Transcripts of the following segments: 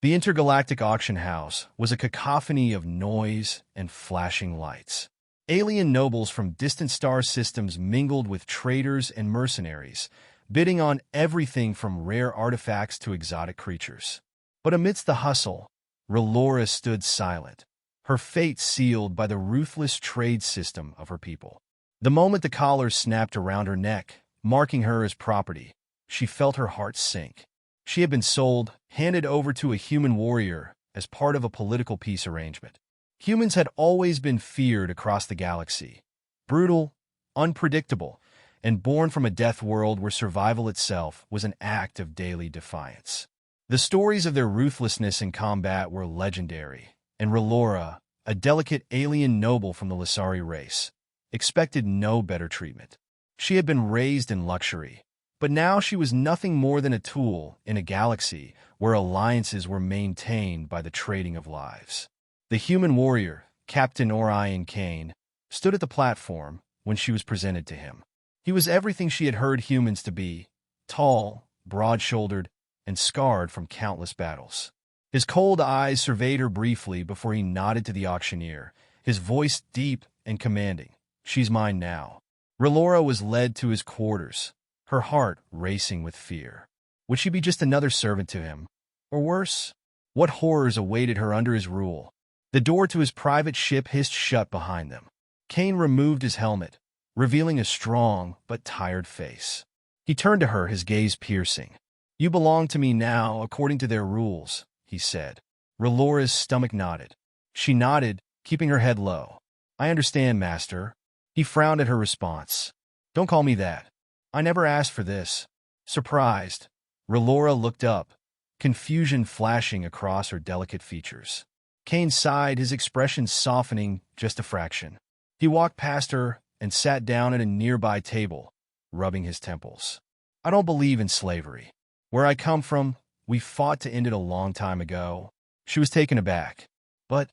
The intergalactic auction house was a cacophony of noise and flashing lights. Alien nobles from distant star systems mingled with traders and mercenaries, bidding on everything from rare artifacts to exotic creatures. But amidst the hustle, Rylora stood silent, her fate sealed by the ruthless trade system of her people. The moment the collar snapped around her neck, marking her as property, she felt her heart sink. She had been sold, handed over to a human warrior as part of a political peace arrangement. Humans had always been feared across the galaxy, brutal, unpredictable, and born from a death world where survival itself was an act of daily defiance. The stories of their ruthlessness in combat were legendary, and Rylora, a delicate alien noble from the Lasari race, expected no better treatment. She had been raised in luxury, but now she was nothing more than a tool in a galaxy where alliances were maintained by the trading of lives. The human warrior, Captain Orion Kane, stood at the platform when she was presented to him. He was everything she had heard humans to be: tall, broad-shouldered, and scarred from countless battles. His cold eyes surveyed her briefly before he nodded to the auctioneer, his voice deep and commanding. "She's mine now." Rylora was led to his quarters, her heart racing with fear. Would she be just another servant to him? Or worse? What horrors awaited her under his rule? The door to his private ship hissed shut behind them. Kane removed his helmet, revealing a strong but tired face. He turned to her, his gaze piercing. "You belong to me now, according to their rules," he said. Rylora's stomach nodded. She nodded, keeping her head low. "I understand, Master." He frowned at her response. "Don't call me that. I never asked for this." Surprised, Rylora looked up, confusion flashing across her delicate features. Kane sighed, his expression softening just a fraction. He walked past her and sat down at a nearby table, rubbing his temples. "I don't believe in slavery. Where I come from, we fought to end it a long time ago." She was taken aback. "But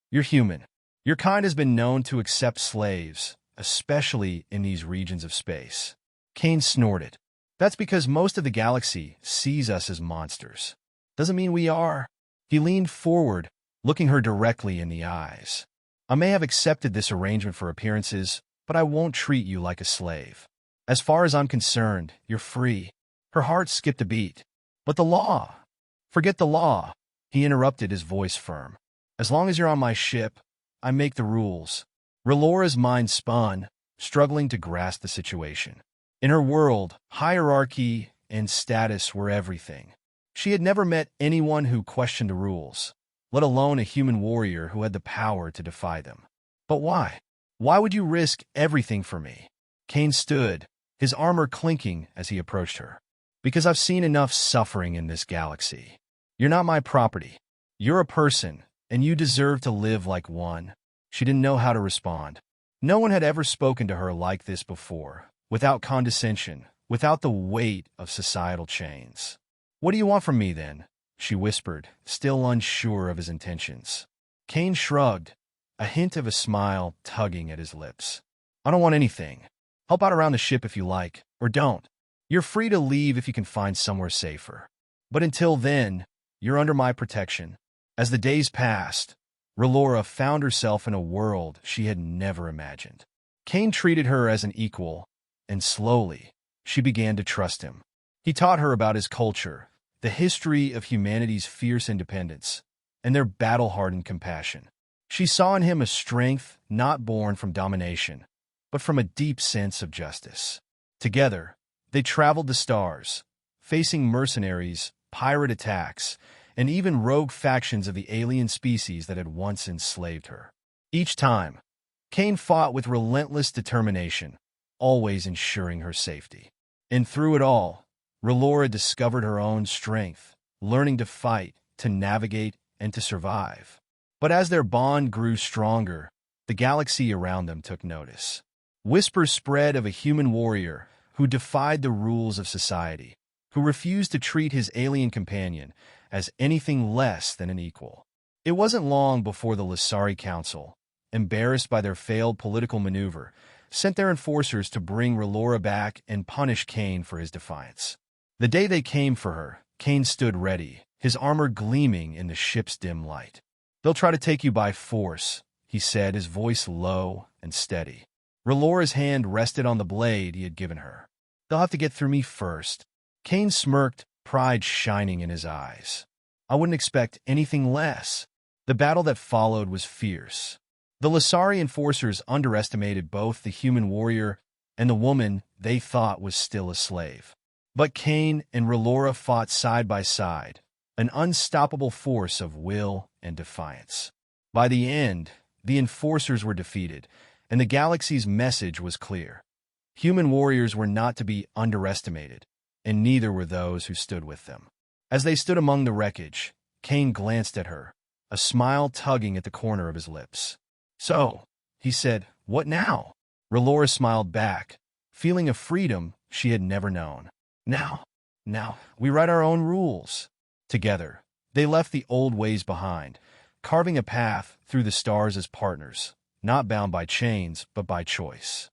you're human. Your kind has been known to accept slaves, especially in these regions of space." Kane snorted. "That's because most of the galaxy sees us as monsters. Doesn't mean we are." He leaned forward, looking her directly in the eyes. "I may have accepted this arrangement for appearances, but I won't treat you like a slave. As far as I'm concerned, you're free." Her heart skipped a beat. "But the law—" "Forget the law," he interrupted, his voice firm. "As long as you're on my ship, I make the rules." Rylora's mind spun, struggling to grasp the situation. In her world, hierarchy and status were everything. She had never met anyone who questioned the rules, let alone a human warrior who had the power to defy them. "But why? Why would you risk everything for me?" Kane stood, his armor clinking as he approached her. "Because I've seen enough suffering in this galaxy. You're not my property. You're a person, and you deserve to live like one." She didn't know how to respond. No one had ever spoken to her like this before, without condescension, without the weight of societal chains. "What do you want from me, then?" she whispered, still unsure of his intentions. Kane shrugged, a hint of a smile tugging at his lips. "I don't want anything. Help out around the ship if you like, or don't. You're free to leave if you can find somewhere safer. But until then, you're under my protection." As the days passed, Rylora found herself in a world she had never imagined. Kane treated her as an equal, and slowly, she began to trust him. He taught her about his culture, the history of humanity's fierce independence, and their battle-hardened compassion. She saw in him a strength not born from domination, but from a deep sense of justice. Together, they traveled the stars, facing mercenaries, pirate attacks, and even rogue factions of the alien species that had once enslaved her. Each time, Kane fought with relentless determination, always ensuring her safety. And through it all, Rylora discovered her own strength, learning to fight, to navigate, and to survive. But as their bond grew stronger, the galaxy around them took notice. Whispers spread of a human warrior who defied the rules of society, who refused to treat his alien companion as anything less than an equal. It wasn't long before the Lasari Council, embarrassed by their failed political maneuver, sent their enforcers to bring Rylora back and punish Kane for his defiance. The day they came for her, Kane stood ready, his armor gleaming in the ship's dim light. "They'll try to take you by force," he said, his voice low and steady. Rylora's hand rested on the blade he had given her. "They'll have to get through me first." Kane smirked, pride shining in his eyes. "I wouldn't expect anything less." The battle that followed was fierce. The Lasari enforcers underestimated both the human warrior and the woman they thought was still a slave. But Kane and Rylora fought side by side, an unstoppable force of will and defiance. By the end, the enforcers were defeated, and the galaxy's message was clear. Human warriors were not to be underestimated, and neither were those who stood with them. As they stood among the wreckage, Kane glanced at her, a smile tugging at the corner of his lips. "So," he said, "what now?" Rylora smiled back, feeling a freedom she had never known. Now, we write our own rules." Together, they left the old ways behind, carving a path through the stars as partners, not bound by chains, but by choice.